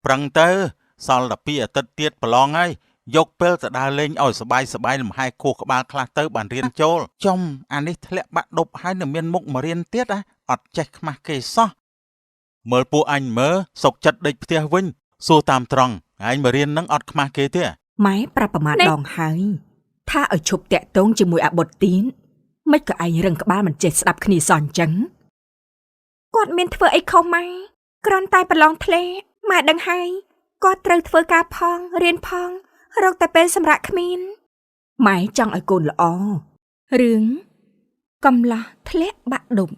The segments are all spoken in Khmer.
ប្រឹងទៅសល់តែ2អាទិត្យទៀតប្រឡងហើយយកពេលទៅដើរលេងឲ្យសบายលំហែខួរក្បាលខ្លះទៅបានរៀនចូលចំអានេះធ្លាក់បាក់ដប់ហើយនៅមានមុខមករៀនទៀតអត់ចេះខ្មាស់គេសោះមើលពួកអញមើលសុកចិត្តដេកផ្ទះវិញសួរតាមត្រង់ឯងមករៀននឹងអត់ខ្មាស់គេទេម៉ែប្រាប់ប្រមាណដងហើយថាឲ្យឈប់តាក់ទងជាមួយអាបុតទីនមិនក៏ឯងរឹងក្បាលមិនចេះស្ដាប់គ្នាសោះអញ្ចឹងគាត់មានធ្វើអីខុសម៉ែគ្រាន់តែប្រឡងធ្លេម៉ែដឹងហើយគាត់ត្រូវធ្វើការផងរៀនផងរកតែពេលសម្រាប់គ្មានម៉ែចង់ឲ្យកូនល្អរឿងកំឡោះធ្លាក់បាក់ដុំ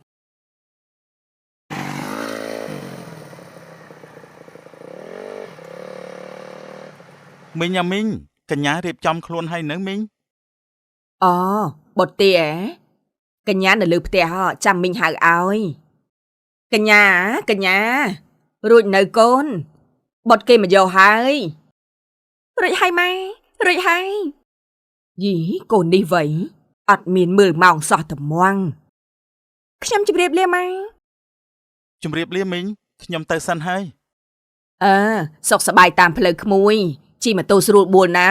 មីងមីងកញ្ញារៀបចំខ្លួនហើយនៅមីងអូបុតទីកញ្ញានៅលើផ្ទះចាំមីងហៅឲ្យកញ្ញារួចនៅកូនបុតគេមកយកហើយរួចហើយម៉ែរួចហើយយីកូននេះវៃអត់មានមើលម៉ោងសោះត្មងខ្ញុំជម្រាបលាម៉ែជម្រាបលាមីងខ្ញុំទៅសិនហើយសុខសប្បាយតាមផ្លូវក្មួយជិះម៉ូតូស្រួលបួលណា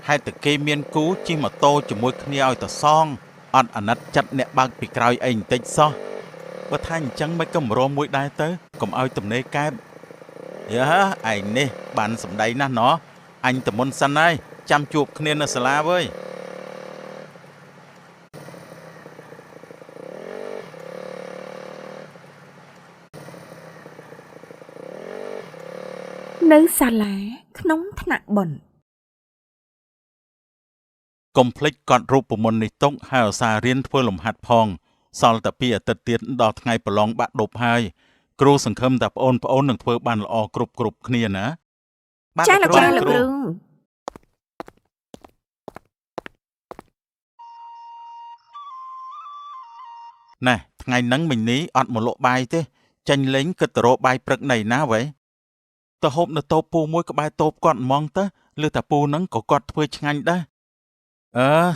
ហេតុតែគេមានគូជិះម៉ូតូជាមួយគ្នាឲ្យតសងអត់អាណិតចិត្តអ្នកបើកពីក្រោយអីបន្តិចសោះបើថាអញ្ចឹងមិនក៏រមមួយដែរទៅកុំឲ្យទំនេរកែបយ៉ាឯងនេះបានសម្ដីណាស់ណោះអញតមុនសិនហើយចាំជួបគ្នានៅសាលាវើយនៅសាលាក្នុងថ្នាក់បុណ្យកុំភ្លេចកត់រូបមន្តនេះទុកហើយឧស្សាហ៍រៀនធ្វើលំហាត់ផងសល់តែ2អាទិត្យទៀតដល់ថ្ងៃប្រឡងបាក់ដប់ហើយគ្រូសង្ឃឹមថាប្អូននឹងធ្វើបានល្អគ្រប់គ្នាណាចាលោកគ្រូណែថ្ងៃហ្នឹងមិញនេះអត់មកលក់បាយទេចាញ់លេងគិតទៅរកបាយព្រឹកណៃណាវ៉េទៅហូបនៅតូបពូមួយក្បែរតូបគាត់ហ្មងទៅលឺថាពូហ្នឹងក៏គាត់ធ្វើឆ្ងាញ់ដែរ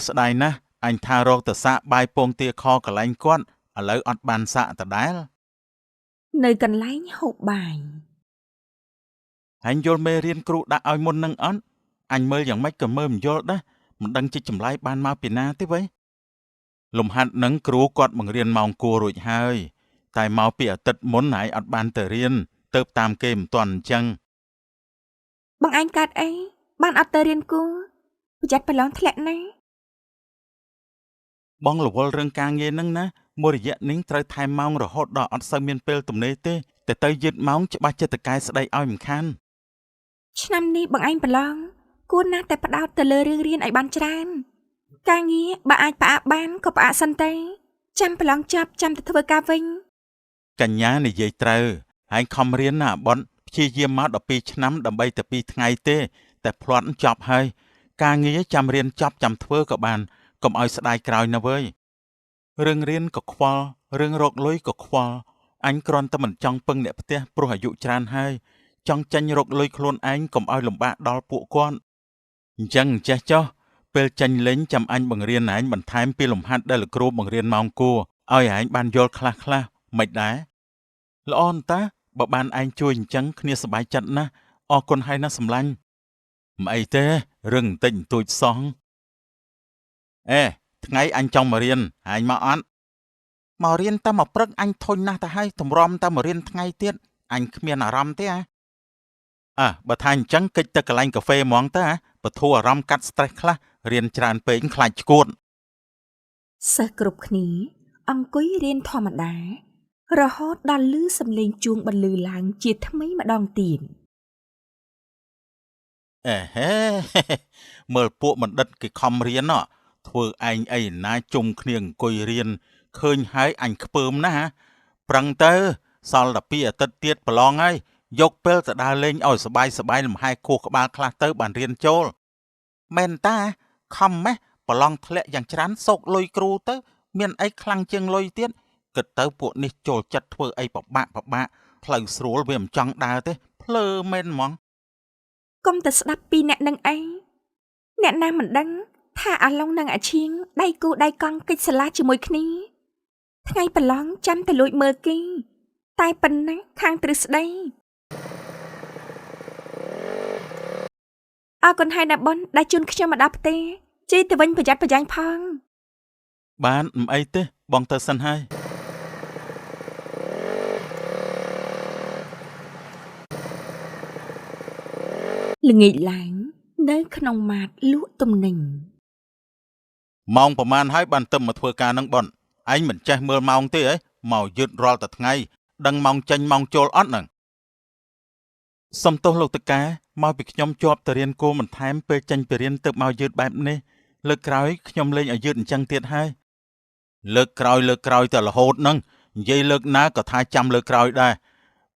ស្ដាយណាស់អញថារកទៅសាកបាយពងទាខកន្លែងគាត់ឥឡូវអត់បានសាកដដែលនៅកន្លែងហូបបាយអញយល់មេរៀនគ្រូដាក់ឲ្យមុននឹងអត់អញមើលយ៉ាងម៉េចក៏មើលមិនយល់ដែរមិនដឹងជាចម្លើយបានមកពីណាទេវ៉េលំហាត់នឹងគ្រូគាត់បង្រៀនម៉ោងគួររួចហើយតែមកពីអាទិត្យមុនហើយអត់បានទៅរៀនទៅតាមគេមិនទាន់អញ្ចឹងបងឯងកាត់អីបានអត់ទៅរៀនគួរប្រយ័ត្នប្រឡងធ្លាក់ណាបងរវល់រឿងការងារហ្នឹងណាមួយរយៈនេះត្រូវថែមម៉ោងរហូតដល់អត់សូវមានពេលទំនេរទេតែទៅយឺតម៉ោងច្បាស់ចិត្តតកែស្ដីឲ្យមិនខានឆ្នាំនេះបងឯងប្រឡងគួរណាស់តែផ្ដោតទៅលើរឿងរៀនឲ្យបានច្រើនការងារបើអាចផ្អាកបានក៏ផ្អាកសិនទៅចាំប្រឡងចប់ចាំទៅធ្វើការវិញកញ្ញានិយាយត្រូវហើយខំរៀនណាប៉ុនព្យាយាមមក12ឆ្នាំដើម្បីតែ2ថ្ងៃទេតែភ្លាត់ចប់ហើយការងារចាំរៀនចប់ចាំធ្វើក៏បានកុំឲ្យស្ដាយក្រោយណាវើយរឿងរៀនក៏ខ្វល់រឿងរកលុយក៏ខ្វល់អញគ្រាន់តែមិនចង់ពឹងអ្នកផ្ទះព្រោះអាយុច្រើនហើយចង់ចាញ់រកលុយខ្លួនឯងកុំឲ្យលំបាកដល់ពួកគាត់អញ្ចឹងចេះចុះពេលចាញ់លេងចាំអញបង្រៀនឯងបន្ថែមពីលំហាត់ដែលលោកគ្រូបង្រៀនម៉ោងគួរឲ្យឯងបានយល់ខ្លះមិនដែរល្អនតាបើបានឯងជួយអញ្ចឹងគ្នាសប្បាយចិត្តណាស់អរគុណហើយណាសម្លាញ់មិនអីទេរឿងបន្តិចបន្តួចសោះថ្ងៃអញចង់មករៀនឯងមកអត់មករៀនតែមកព្រឹកអញធុញណាស់ទៅហើយតម្រាំតែមករៀនថ្ងៃទៀតអញគ្មានអារម្មណ៍ទេបើថាអញ្ចឹងកិច្ចទៅកន្លែងកាហ្វេហ្មងទៅបធូរអារម្មណ៍កាត់ stress ខ្លះរៀនច្រើនពេកខ្លាចឈួតសិស្សគ្រប់គ្នាអង្គុយរៀនធម្មតារហូតដល់ឮសំឡេងជួងបន្លឺឡើងជាថ្មីម្ដងទៀតមើលពួកបណ្ឌិតគេខំរៀនធ្វើឯងអីណាជុំគ្នាអង្គុយរៀនឃើញហើយអញខ្ពើមណាស់ប្រឹងទៅសល់តែ2អាទិត្យទៀតប្រឡងហើយយកពេលទៅដើរលេងឲ្យសบายលំហែខួរក្បាលខ្លះទៅបានរៀនចូលមែនតាខំម៉េះប្រឡងធ្លាក់យ៉ាងច្រើនសោកលុយគ្រូទៅមានអីខ្លាំងជាងលុយទៀតគិតទៅពួកនេះចូលចិត្តធ្វើអីពិបាកផ្លូវស្រួលវាមិនចង់ដើរទេភ្លើមែនហ្មងកុំតែស្ដាប់ពីអ្នកនឹងឯងអ្នកណាមិនដឹង ថាអាឡុងនិងអាឈៀងដៃគូដៃកង់កិច្ចសាលាជាមួយគ្នាថ្ងៃប្រឡងចាំតែលួចមើលគេតែប៉ុណ្ណាខាងទ្រឹស្ដីអរគុណហើយណាប៉ុនដែលជូនខ្ញុំមកដល់ផ្ទះជិះទៅវិញប្រយ័ត្នប្រយែងផងបានមិនអីទេបងទៅសិនហើយល្ងាចឡើងនៅក្នុងម៉ាតលក់ទំនិញម៉ោងប្រហែលហើយបានទៅមកធ្វើការនឹងប៉ុនឯងមិនចេះមើលម៉ោងទេហ៎មកយឺតរាល់តែថ្ងៃដឹងម៉ោងចេញម៉ោងចូលអត់ហ្នឹងសំទោសលោកតកែមកពីខ្ញុំជាប់ទៅរៀនគោលបន្ថែមពេលចេញពីរៀនទៅមកយឺតបែបនេះលើកក្រោយខ្ញុំលេងឲ្យយឺតអញ្ចឹងទៀតហើយលើកក្រោយតែរហូតហ្នឹងនិយាយលើកណាក៏ថាចាំលើកក្រោយដែរ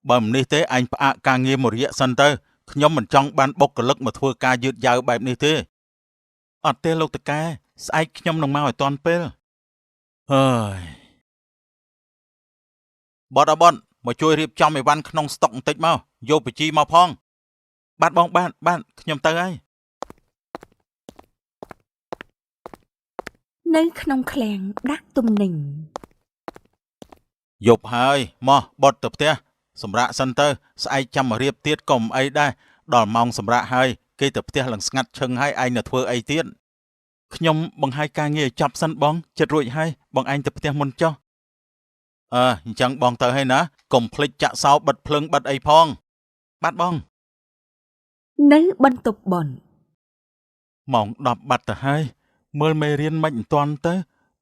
បើមិននេះទេឯងផ្អាកការងារមួយរយៈសិនទៅខ្ញុំមិនចង់បានបុគ្គលិកមកធ្វើការយឺតយ៉ាវបែបនេះទេអត់ទេលោកតកែស្អែកខ្ញុំនឹងមកឲ្យតាន់ពេលហើយបតមកជួយរៀបចំអីវ៉ាន់ក្នុងស្តុកបន្តិចមកយកបជីមកផងបាទបងបាទខ្ញុំទៅហើយនៅក្នុងឃ្លាំងដាក់ទំនិញយប់ហើយមកបត់ទៅផ្ទះសម្រាប់សិនទៅស្អែកចាំមករៀបទៀតក៏មិនអីដែរដល់ម៉ោងសម្រាប់ហើយគេទៅផ្ទះឡើងស្ងាត់ឈឹងហើយឯងនៅធ្វើអីទៀតខ្ញុំបង្ហាយការងារឲ្យចប់សិនបងចិត្តរួចហើយបងឯងទៅផ្ទះមុនចុះអញ្ចឹងបងទៅហើយណាកុំភ្លេចចាក់សោបិទភ្លើងបិទអីផងបាទបងនៅបន្ទប់បនម៉ោង10បាត់ទៅហើយមើលមេរៀនមិនទាន់ទៅ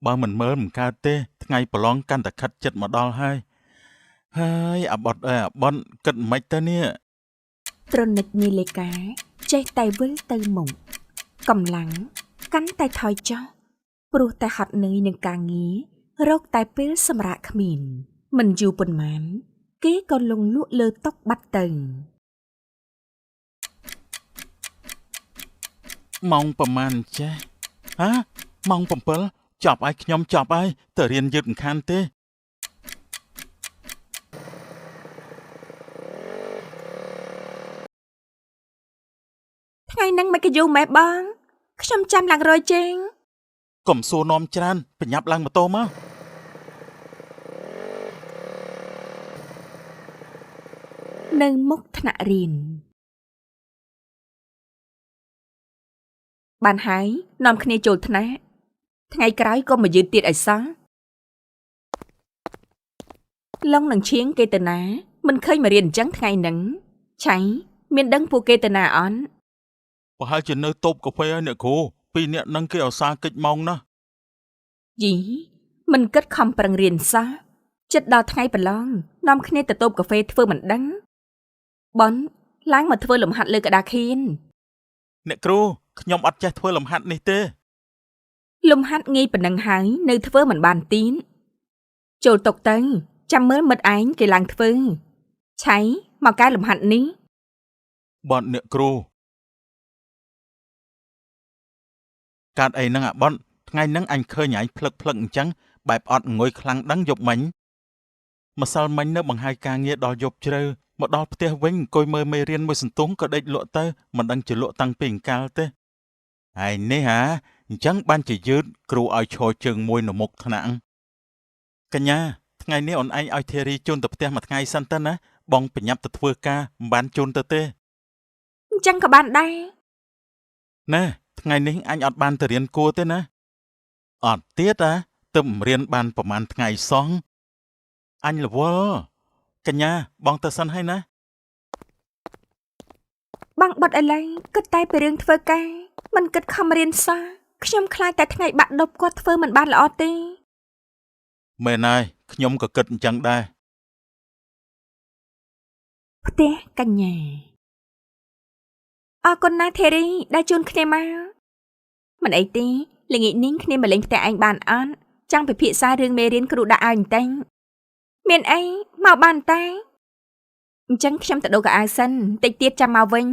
បើមិនមើលមិនកើតទេថ្ងៃប្រឡងកាន់តែខិតចិត្តមកដល់ហើយអាបតអើអាបនគិតមិនទៅនេះត្រនិចនីលេកាចេះតែវិលទៅមុខកម្លាំងកាន់តែថយចុះព្រោះតែហត់នឿយនឹងការងាររកតែពេលសម្រាកគ្មានមិនយូរប៉ុន្មានគេក៏លងលក់លើតុបាត់ទៅម៉ោងប្រហែលចេះម៉ោង7ចប់ហើយខ្ញុំចប់ហើយទៅរៀនយឺតមិនខានទេថ្ងៃហ្នឹងមិនក៏យូរម៉េះបងខ្ញុំចាំឡើងរយជេងកុំសួរនាំច្រើនប្រញាប់ឡើងម៉ូតូមកនៅមុខថ្នាក់រៀនបានហើយនាំគ្នាចូលថ្នាក់ថ្ងៃក្រោយក៏មកយឺតទៀតឲ្យសោះឡុងនឹងឈៀងគេទៅណាមិនឃើញមករៀនអញ្ចឹងថ្ងៃហ្នឹងឆៃមានដឹងពួកគេទៅណាអន់ប្រហែលជានៅតូបកាហ្វេហើយអ្នកគ្រូពីរនាក់នឹងគេឧស្សាហ៍កិច្ចម៉ោងណាយីមិនគិតខំប្រឹងរៀនសោះចិត្តដល់ថ្ងៃប្រឡងនាំគ្នាទៅតូបកាហ្វេធ្វើមិនដឹងបនឡើងមកធ្វើលំហាត់លើក្តារខៀនអ្នកគ្រូខ្ញុំអត់ចេះធ្វើលំហាត់នេះទេលំហាត់ងាយប៉ុណ្ណឹងហើយនៅធ្វើមិនបានទីនចូលតុទៅចាំមើលមិត្តឯងគេឡើងធ្វើឆៃមកកែលំហាត់នេះបនអ្នកគ្រូកាត់អីហ្នឹងអាបនថ្ងៃហ្នឹងអញឃើញឯងភ្លឹកអញ្ចឹងបែបអត់ងុយខ្លាំងដឹងយប់មិញម្សិលមិញនៅបង្ហាយការងារដល់យប់ជ្រៅមកដល់ផ្ទះវិញអង្គុយមើលមេរៀនមួយសន្ទង់ក៏ដេកលក់ទៅមិនដឹងជាលក់តាំងពីអង្កលទេឯនេះអញ្ចឹងបានជាយឺតគ្រូឲ្យឈរជើងមួយនៅមុខថ្នាក់កញ្ញាថ្ងៃនេះអូនឯងឲ្យធីរីជូនទៅផ្ទះមួយថ្ងៃសិនទៅណាបងប្រញាប់ទៅធ្វើការមិនបានជូនទៅទេអញ្ចឹងក៏បានដែរណែថ្ងៃនេះអញអត់បានទៅរៀនគួរទេណាអត់ទៀតទៅរៀនបានប្រហែលថ្ងៃសោះអញរវល់កញ្ញាបងទៅសិនហើយណាបងបត់ឥឡូវគិតតែពីរឿងធ្វើការមិនគិតខំរៀនសោះខ្ញុំខ្លាចតែថ្ងៃបាក់ដប់គាត់ធ្វើមិនបានល្អទេមែនហើយខ្ញុំក៏គិតអញ្ចឹងដែរផ្ទះកញ្ញាអរគុណណាស់ធីរីដែលជូនគ្នាមកមិនអីទេល្ងាចនេះគ្នាមកលេងផ្ទះឯងបានអត់ចង់ពិភាក្សារឿងមេរៀនគ្រូដាក់ឲ្យបន្តិចមានអីមកបានតែអញ្ចឹងខ្ញុំទៅដូរកៅអៅសិនតិចទៀតចាំមកវិញ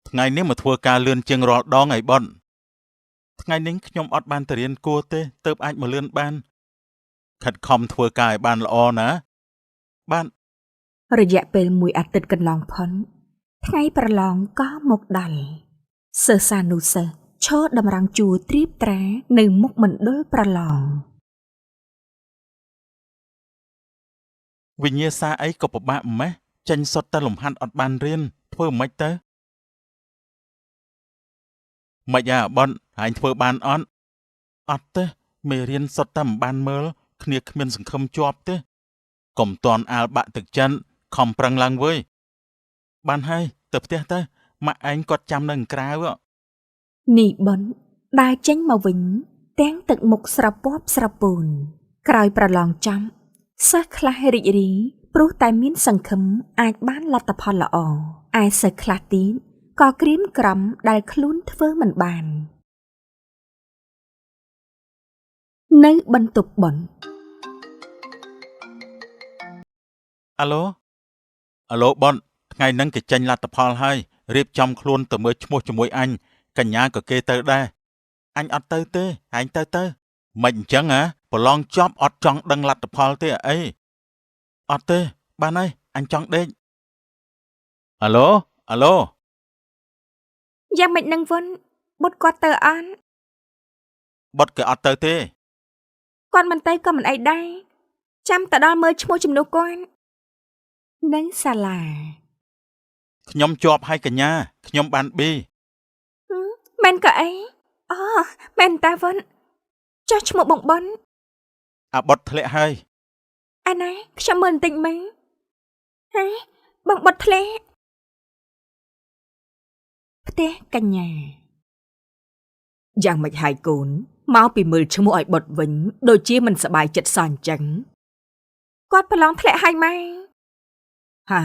ថ្ងៃនេះមកធ្វើការលឿនជាងរាល់ដងឯបនថ្ងៃនេះខ្ញុំអត់បានទៅរៀនគួរទេទើបអាចមកលឿនបានខិតខំធ្វើការឲ្យបានល្អណាបានរយៈពេល1អាទិត្យកន្លងផុនថ្ងៃប្រឡងក៏មកដល់សិស្សានុសិស្ស ឈរតម្រង់ជួរត្រៀបត្រានៅមុខមណ្ឌលប្រឡង វិញ្ញាសាអីក៏ពិបាកម្ម៉េះចេញសុទ្ធតែលំហាត់អត់បានរៀនធ្វើមិនទៅមិនអាបនហើយធ្វើបានអត់ទេមេរៀនសុទ្ធតែមិនបានមើលគ្នាគ្មានសង្ឃឹមជាប់ទេកុំតន់អាលបាក់ទឹកចិនខំប្រឹងឡើងវើយបានហើយទៅផ្ទះទៅម៉ាក់ឯងគាត់ចាំនៅក្រៅ នេះបនដើរចេញមកវិញទាំងទឹកមុខស្រពាប់ស្រពូនក្រោយប្រឡងចំសិស្សខ្លះរីករាយព្រោះតែមានសង្ឃឹមអាចបានលទ្ធផលល្អឯសិស្សខ្លះទៀតក៏ក្រៀមក្រំដែលខ្លួនធ្វើមិនបាននៅបន្ទប់បន អាឡូបនថ្ងៃហ្នឹងគេចេញលទ្ធផលហើយរៀបចំខ្លួនទៅមើលឈ្មោះជាមួយអញកញ្ញាក៏គេទៅដែរអញអត់ទៅទេឯងទៅមិនអញ្ចឹងហ៎ប្រឡងចប់អត់ចង់ដឹងលទ្ធផលទេអីអត់ទេបានហើយអញចង់ដេកអាឡូយ៉ាងម៉េចនឹងវុនបុតគាត់ទៅអន់ បត់គេអត់ទៅទេ គាត់មិនទៅក៏មិនអីដែរចាំទៅដល់មើលឈ្មោះជំនួសគាត់នៅសាលា ខ្ញុំជាប់ហើយកញ្ញាខ្ញុំបាន B មែនក៏អីអូមែនតាវុនចុះឈ្មោះបងបន អាបត់ធ្លាក់ហើយ អាណាខ្ញុំមើលបន្តិចមើលហ៎បងបត់ធ្លាក់ផ្ទះកញ្ញាយ៉ាងម៉េចហើយកូនមកពីមើលឈ្មោះឲ្យបត់វិញដូចជាមិនសប្បាយចិត្តសោះអញ្ចឹងគាត់ប្រឡងធ្លាក់ហើយម៉ែហា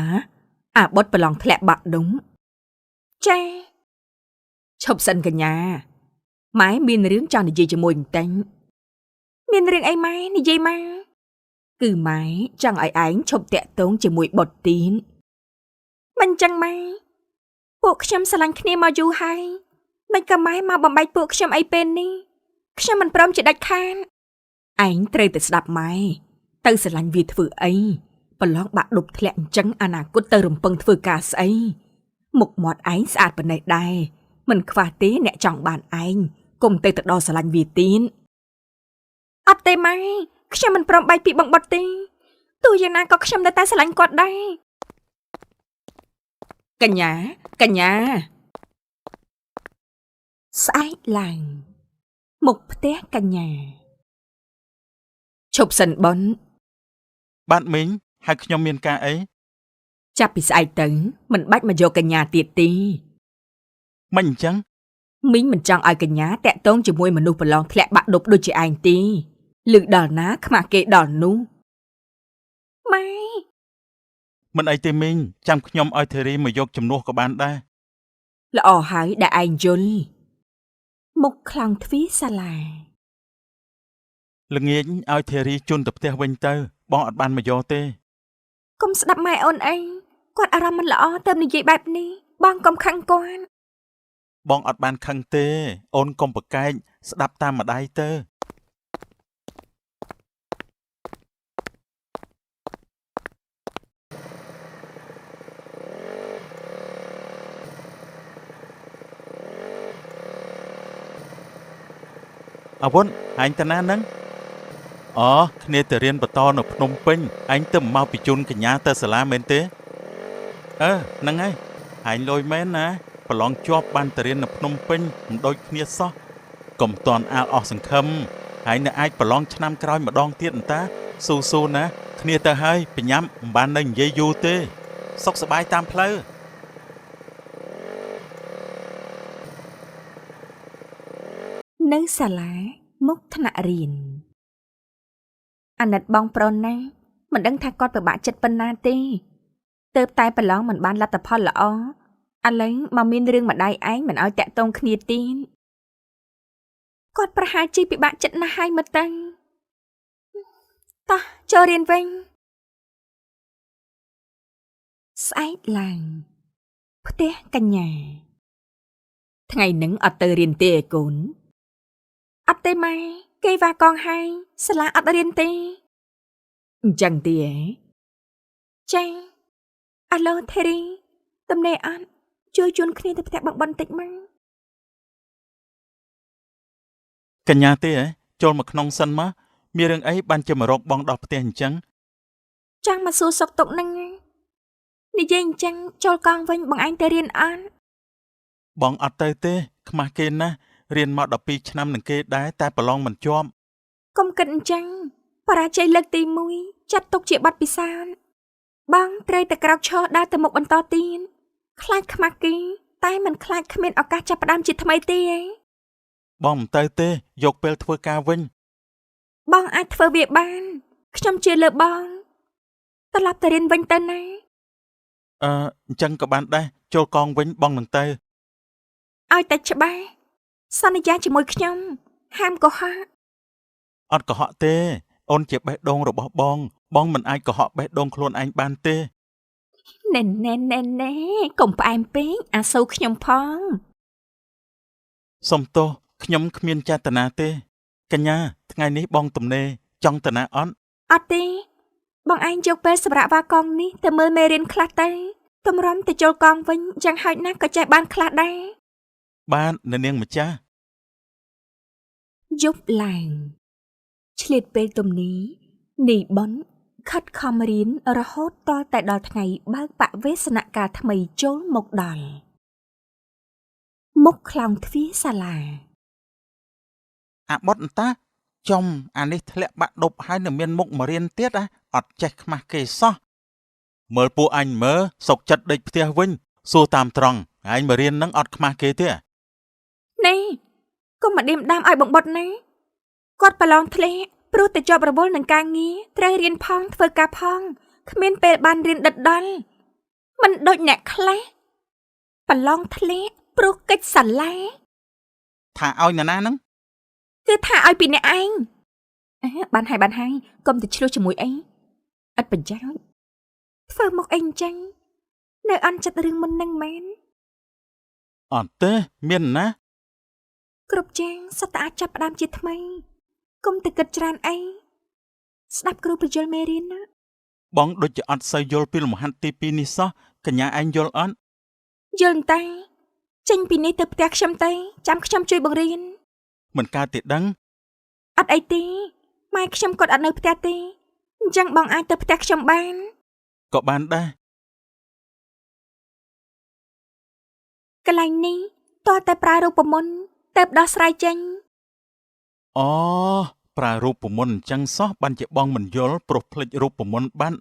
អាបត់ប្រឡងធ្លាក់បាក់ដុំចាឈប់សិនកញ្ញាម៉ែមានរឿងចង់និយាយជាមួយបន្តិចមានរឿងអីម៉ែនិយាយមកគឺម៉ែចង់ឲ្យឯងឈប់តាក់ទងជាមួយបុតទីនមិនចឹងម៉ែពួកខ្ញុំស្រឡាញ់គ្នាមកយូរហើយមិនក៏ម៉ែមកបំបែកពួកខ្ញុំអីពេលនេះខ្ញុំមិនព្រមជាដាច់ខាតឯងត្រូវតែស្ដាប់ម៉ែទៅស្រឡាញ់វាធ្វើអីប្រឡងបាក់ដប់ធ្លាក់អញ្ចឹងអនាគតទៅរំពឹងធ្វើការស្អីមុខមាត់ឯងស្អាតប៉ុណ្ណេះដែរមិនខ្វះទេអ្នកចង់បានឯងកុំទៅដល់ស្រឡាញ់វាទៀតអត់ទេម៉ែខ្ញុំមិនព្រមបែកពីបងបុតទេទោះយ៉ាងណាក៏ខ្ញុំនៅតែស្រឡាញ់គាត់ដែរកញ្ញាស្អែកឡើងមុខផ្ទះកញ្ញាឈប់សិនបនបាទមីងហើយខ្ញុំមានការអី ចាប់ពីស្អែកទៅមិនបាច់មកយកកញ្ញាទៀតទេមិនអញ្ចឹងមីងមិនចង់ឲ្យកញ្ញាតាក់ទងជាមួយមនុស្សប្រឡងធ្លាក់បាក់ដប់ដូចជាឯងទេលឺដល់ណាខ្មាស់គេដល់នោះម៉ែមិនអីទេមីងចាំខ្ញុំឲ្យធីរីមកយកជំនួសក៏បានដែរល្អហើយដែលឯងយល់មុខខ្លាំងទ្វារសាលាល្ងាចឲ្យធីរីជន់ទៅផ្ទះវិញទៅបងអត់បានមកយកទេកុំស្ដាប់ម៉ែអូនអីគាត់អារម្មណ៍មិនល្អទៅនិយាយបែបនេះបងកុំខឹងគាត់បងអត់បានខឹងទេអូនកុំប្រកែកស្ដាប់តាមម្ដាយទៅអវុនអញតាណាហ្នឹងអូគ្នាទៅរៀនបន្តនៅភ្នំពេញអញទៅមកពីជូនកញ្ញាទៅសាលាមែនទេហ្នឹងហើយអញលុយមែនណាប្រឡងជាប់បានទៅរៀននៅភ្នំពេញមិនដូចគ្នាសោះកុំតន់អាលអស់សង្ឃឹមហើយនៅអាចប្រឡងឆ្នាំក្រោយម្ដងទៀតអន្តាស៊ូណាគ្នាទៅហើយបញ្ញាំមិនបាននៅនិយាយយូរទេសុខសប្បាយតាមផ្លូវនៅសាលាមុខថ្នាក់រៀនអាណិតបងប្រុសណាមិនដឹងថាគាត់ពិបាកចិត្តប៉ុណ្ណាទេទើបតែប្រឡងមិនបានលទ្ធផលល្អឥឡូវមកមានរឿងម្ដាយឯងមិនឲ្យតាក់ទងគ្នាទៀតគាត់ប្រហែលជាពិបាកចិត្តណាស់ហើយមើលទៅតោះចូលរៀនវិញស្អែកឡើងផ្ទះកញ្ញាថ្ងៃនឹងអត់ទៅរៀនទេឯកូនអត់ទេម៉ែគេវ៉ាកងហើយសាលាអត់រៀនទេអញ្ចឹងទេចាអាឡូថេរីទំនេរអត់ជួយជូនគ្នាទៅផ្ទះបងបន្តិចមក កញ្ញាទេហ៎ចូលមកក្នុងសិនមកមានរឿងអីបានជាមករកបងដល់ផ្ទះអញ្ចឹង ចាំមកសួរសុខទុក្ខហ្នឹងនិយាយអញ្ចឹងចូលកង់វិញបងឯងទៅរៀនអត់ បងអត់ទៅទេខ្មាស់គេណាស់រៀនមក12ឆ្នាំនឹងគេដែរតែប្រឡងមិនជាប់ កុំគិតអញ្ចឹងបរាជ័យលើកទី1ចាត់ទុកជាប័ណ្ណពិសោធន៍បងត្រូវតែក្រោកឈរដើរទៅមុខបន្តទៀតខ្លាចខ្មាស់គេតែមិនខ្លាចគ្មានឱកាសចាប់ផ្ដើមជាថ្មីទេឯង បងមិនទៅទេយកពេលធ្វើការវិញ បងអាចធ្វើវាបានខ្ញុំជឿលើបងត្រឡប់ទៅរៀនវិញទៅណា អញ្ចឹងក៏បានដែរចូលកងវិញបងនឹងទៅ ឲ្យតែច្បាស់សន្យាជាមួយខ្ញុំហាមកុហក អត់កុហកទេអូនជាបេះដូងរបស់បងមិនអាចកុហកបេះដូងខ្លួនឯងបានទេ ណែកុំផ្អែមពេកអាសូវខ្ញុំផង សុំទោសខ្ញុំគ្មានចេតនាទេកញ្ញាថ្ងៃនេះបងទំនេរចង់ទៅណាអត់ អត់ទេបងឯងយកពេលសម្រាប់វ៉ាកងនេះទៅមើលមេរៀនខ្លះទៅទម្រាំទៅចូលកងវិញយ៉ាងហោចណាស់ក៏ចេះបានខ្លះដែរ បាននៅនាងម្ចាស់ យប់ឡើងឆ្លៀតពេលទំនេរនីបនខិតខំរៀនរហូតតតែដល់ថ្ងៃបើកបវេសនកាលថ្មីចូលមកដល់មុខខ្លោងទ្វារសាលា អាបុតអន្តាចំអានេះធ្លាក់បាក់ដប់ហើយនៅមានមុខមករៀនទៀតអត់ចេះខ្មាស់គេសោះមើលពួកអញមើលសុកចិត្តដេកផ្ទះវិញសួរតាមត្រង់ឯងមករៀននឹងអត់ខ្មាស់គេទេ នេះកុំមកឌៀមដាមឲ្យបងបុតណាគាត់ប្រឡងធ្លាក់ព្រោះតែជាប់រវល់នឹងការងារត្រូវរៀនផងធ្វើការផងគ្មានពេលបានរៀនដិតដល់មិនដូចអ្នកខ្លះប្រឡងធ្លាក់ព្រោះកិច្ចសាលា ថាឲ្យណាហ្នឹង គឺថាឲ្យពីអ្នកឯងបានហើយកុំទៅឆ្លោះជាមួយអីឥតប្រយោជន៍ធ្វើមកអីអញ្ចឹងនៅអន់ចិត្តរឿងមុននឹងមែន អត់ទេមានណា គ្រប់យ៉ាងសត្វអាចចាប់ផ្ដើមជាថ្មីកុំទៅគិតច្រើនអីស្ដាប់គ្រូបញ្យលមេរៀនណា បងដូចជាអត់សូវយល់ពីលំហាត់ទី2នេះសោះកញ្ញាឯងយល់អត់ យល់តែចេញពីនេះទៅផ្ទះខ្ញុំទៅចាំខ្ញុំជួយបង្រៀន មិនកើតទេដឹង អត់អីទេម៉ែខ្ញុំគាត់អត់នៅផ្ទះទេអញ្ចឹងបងអាចទៅផ្ទះខ្ញុំបាន ក៏បានដែរ កន្លែងនេះតើតែប្រើរូបមន្តទៅដោះស្រាយចេញ អូប្រើរូបមន្តអញ្ចឹងសោះបានជាបងមិនយល់ព្រោះភ្លេចរូបមន្តបាន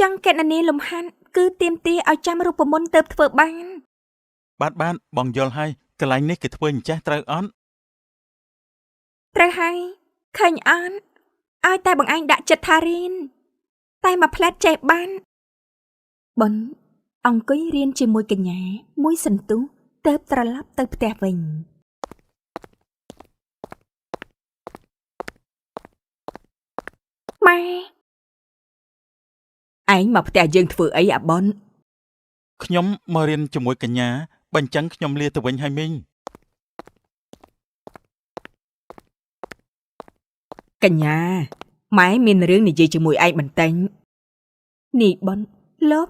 ចង់កណនីលំហាត់គឺទៀមទាឲ្យចាំរូបមន្តទៅធ្វើបាន បានបងយល់ហើយកន្លែងនេះគេធ្វើអញ្ចេះត្រូវអត់ ត្រូវហើយឃើញអត់ឲ្យតែបងឯងដាក់ចិត្តថារៀនតែមកផ្លែតចេះបានបុនអង្គុយរៀនជាមួយកញ្ញាមួយសន្ទុះទៅត្រឡប់ទៅផ្ទះវិញម៉ែឯងមកផ្ទះយើងធ្វើអីអាបុន ខ្ញុំមករៀនជាមួយកញ្ញាបើអញ្ចឹងខ្ញុំលាទៅវិញហើយមីង កញ្ញាម៉ែមានរឿងនិយាយជាមួយឯងបន្តិចនេះបុនលោប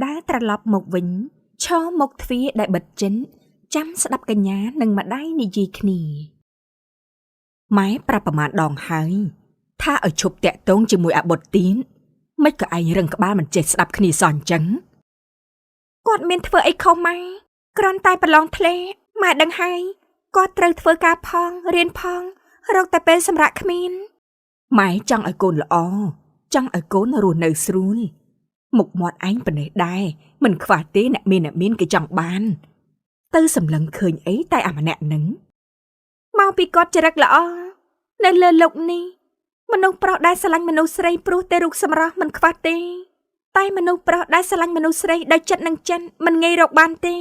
ដើរត្រឡប់មកវិញឈរមុខទ្វារដែលបិទចិនចាំស្ដាប់កញ្ញានិងម្ដាយនិយាយគ្នាម៉ែប្រាប់ប្រមាណដងហើយថាឲ្យឈប់តាក់ទងជាមួយអាបុតទីនមិនក៏ឯងរឹងក្បាលមិនចេះស្ដាប់គ្នាសោះអញ្ចឹងគាត់មានធ្វើអីខុសម៉ែគ្រាន់តែប្រឡងធ្លាក់ម៉ែដឹងហើយគាត់ត្រូវធ្វើការផងរៀនផងរកតែពេលសម្រាប់គ្មានម៉ែចង់ឲ្យកូនល្អចង់ឲ្យកូនរស់នៅស្រួលមុខមាត់ឯងប៉ុណ្ណេះដែរមិនខ្វះទេអ្នកមានគេចង់បានទៅសម្លឹងឃើញអីតែអាម្នាក់នឹងមកពីគាត់ចរិតល្អនៅលើលោកនេះមនុស្សប្រុសដែលស្រឡាញ់មនុស្សស្រីព្រោះតែរូបសម្រស់មិនខ្វះទេតែមនុស្សប្រុសដែលស្រឡាញ់មនុស្សស្រីដោយចិត្តនឹងចិនមិនងាយរកបានទេ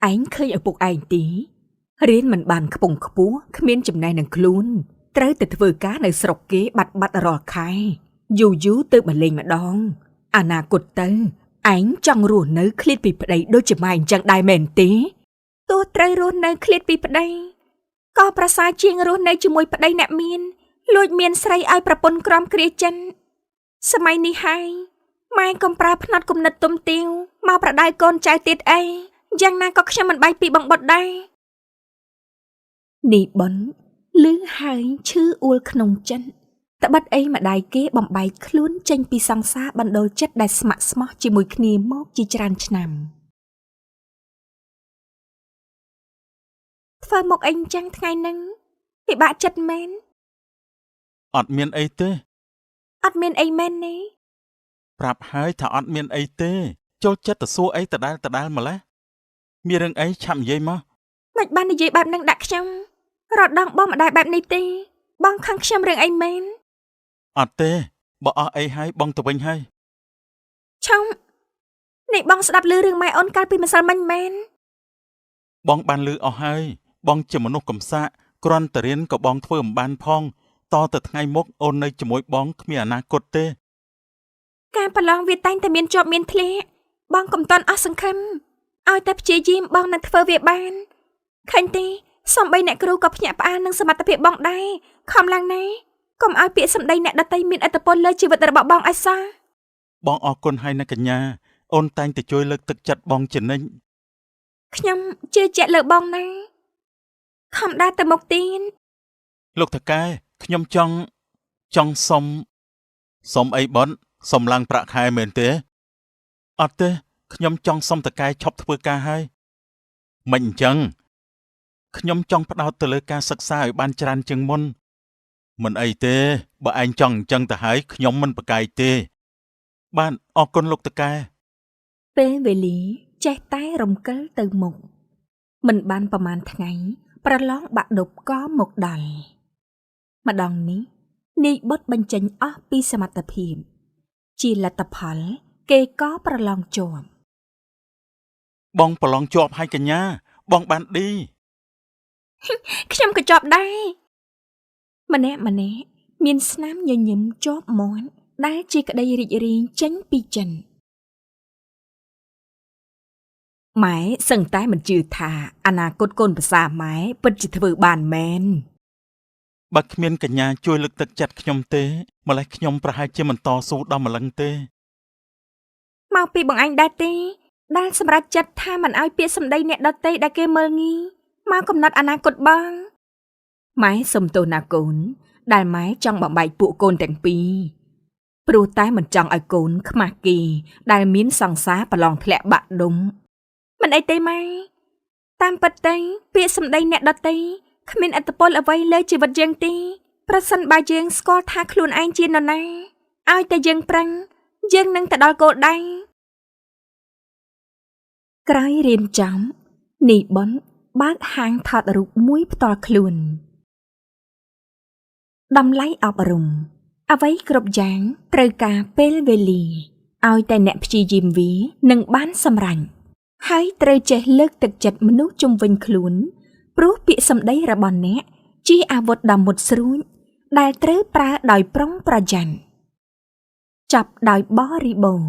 ឯងឃើញឪពុកឯងទីរៀនមិនបានខ្ពង់ខ្ពស់គ្មានចំណេះនឹងខ្លួនត្រូវតែធ្វើការនៅស្រុកគេបាត់រាល់ខែយូរទៅមកលេងម្ដងអនាគតទៅឯងចង់រស់នៅឃ្លាតពីប្តីដូចជាម៉ែអញ្ចឹងដែរមែនទេទោះត្រូវរស់នៅឃ្លាតពីប្តីក៏ប្រសើរជាងរស់នៅជាមួយប្តីអ្នកមានលួចមានស្រីឲ្យប្រពន្ធក្រំគ្រាចិនសម័យនេះហើយម៉ែកំប្រើផ្នែកគំនិតទុំទាវមកប្រដៅកូនចៅទៀតអី យ៉ាងណាក៏ខ្ញុំមិនបាយពីបងបុតដែរនេះបុន លឺហើយឈឺអួលក្នុងចិនត្បិតអីម្ដាយគេបំបែកខ្លួនចេញពីសង្សារបណ្ដូលចិត្តដែលស្ម័គ្រស្មោះជាមួយគ្នាមកជាច្រើនឆ្នាំធ្វើមកអីចឹងថ្ងៃហ្នឹងពិបាកចិត្តមែន អត់មានអីទេ អត់មានអីមែនទេ ប្រាប់ហើយថាអត់មានអីទេចូលចិត្តទៅសួរអីដដែលម្លេះមានរឿងអីឆាប់និយាយមក មិនបាននិយាយបែបហ្នឹងដាក់ខ្ញុំរត់ដងបងម្ដាយបែបនេះទេបងខឹងខ្ញុំរឿងអីមែន អត់ទេបើអស់អីហើយបងទៅវិញហើយ ឆុងនេះបងស្ដាប់ឮរឿងម៉ែអូនកាលពីម្សិលមិញមែន បងបានលឺអស់ហើយបងជាមនុស្សកំសាកគ្រាន់តែរៀនក៏បងធ្វើមិនបានផងតទៅថ្ងៃមុខអូននៅជាមួយបងគ្មានអនាគតទេ ការប្រឡងវាតែងតែមានជាប់មានធ្លាក់បងកុំតន់អស់សង្ឃឹមឲ្យតែព្យាយាមបងនឹងធ្វើវាបានឃើញទេសំបីអ្នកគ្រូក៏ភ្ញាក់ផ្អើលនឹងសមត្ថភាពបងដែរខំឡើងណាកុំឲ្យពាក្យសម្ដីអ្នកដទៃមានឥទ្ធិពលលើជីវិតរបស់បងឲ្យសោះ បងអរគុណហើយណាកញ្ញាអូនតែងតែជួយលើកទឹកចិត្តបងជានិច្ច ខ្ញុំជឿជាក់លើបងណាខំដើរទៅមុខទៀត លោកតាកែខ្ញុំចង់សុំអីបនសុំឡើងប្រាក់ខែមែនទេអត់ទេខ្ញុំចង់សុំតាកែឈប់ធ្វើការហើយមិនអញ្ចឹងខ្ញុំចង់ផ្ដោតទៅលើការសិក្សាឲ្យបានច្រើនជាងមុនមិនអីទេបើឯងចង់អញ្ចឹងទៅហើយខ្ញុំមិនប្រកែកទេបានអរគុណលោកតាកែ ពេលវេលាចេះតែរំកិលទៅមុខមិនបានប្រមាណថ្ងៃប្រឡងបាក់ឌុបក៏មកដល់ម្ដងនេះនាយបុតបញ្ចេញអស់ពីសមត្ថភាពជាលទ្ធផលគេក៏ប្រឡងជាប់ បងប្រឡងជាប់ហើយកញ្ញាបងបានឌី ខ្ញុំក៏ជាប់ដែរម្នាក់មានស្នាមញញឹមជាប់មាត់ដែលជាក្តីរីករាយចេញពីចិនម៉ែសឹងតែមិនជឿថាអនាគតកូនប្រសាម៉ែពិតជាធ្វើបានមែន បើគ្មានកញ្ញាជួយលើកទឹកចិត្តខ្ញុំទេម្លេះខ្ញុំប្រហែលជាមិនតស៊ូដល់ម្លឹងទេ មកពីបងអញដែរទេដែលសម្រេចចិត្តថាមិនឲ្យពាក្យសម្ដីអ្នកដទៃដែលគេមើលងាយមកកំណត់អនាគតបងម៉ែសុំទោសណាកូនដែលម៉ែចង់បំបែកពួកកូនទាំងពីរព្រោះតែមិនចង់ឲ្យកូនខ្មាស់គេដែលមានសង្សារប្រឡងធ្លាក់បាក់ដុំមិនអីទេម៉ែតាមពិតទៅពាក្យសម្ដីអ្នកដទៃគ្មានឥទ្ធិពលអ្វីលើជីវិតយើងទេប្រសិនបើយើងស្គាល់ថាខ្លួនឯងជានរណាឲ្យតែយើងប្រឹងយើងនឹងទៅដល់គោលដៅក្រោយរៀនចំនីបុនបើកហាងថតរូបមួយផ្ទាល់ខ្លួនតម្លៃអប់រំអ្វីគ្រប់យ៉ាងត្រូវការពេលវេលាឲ្យតែអ្នកព្យាយាមវានឹងបានសម្រេចហើយត្រូវចេះលើកទឹកចិត្តមនុស្សជុំវិញខ្លួនព្រោះពាក្យសម្ដីរបស់អ្នកជាអាវុធដ៏មុតស្រួចដែលត្រូវប្រើដោយប្រុងប្រយ័ត្នចាប់ដោយបរិបូរណ៍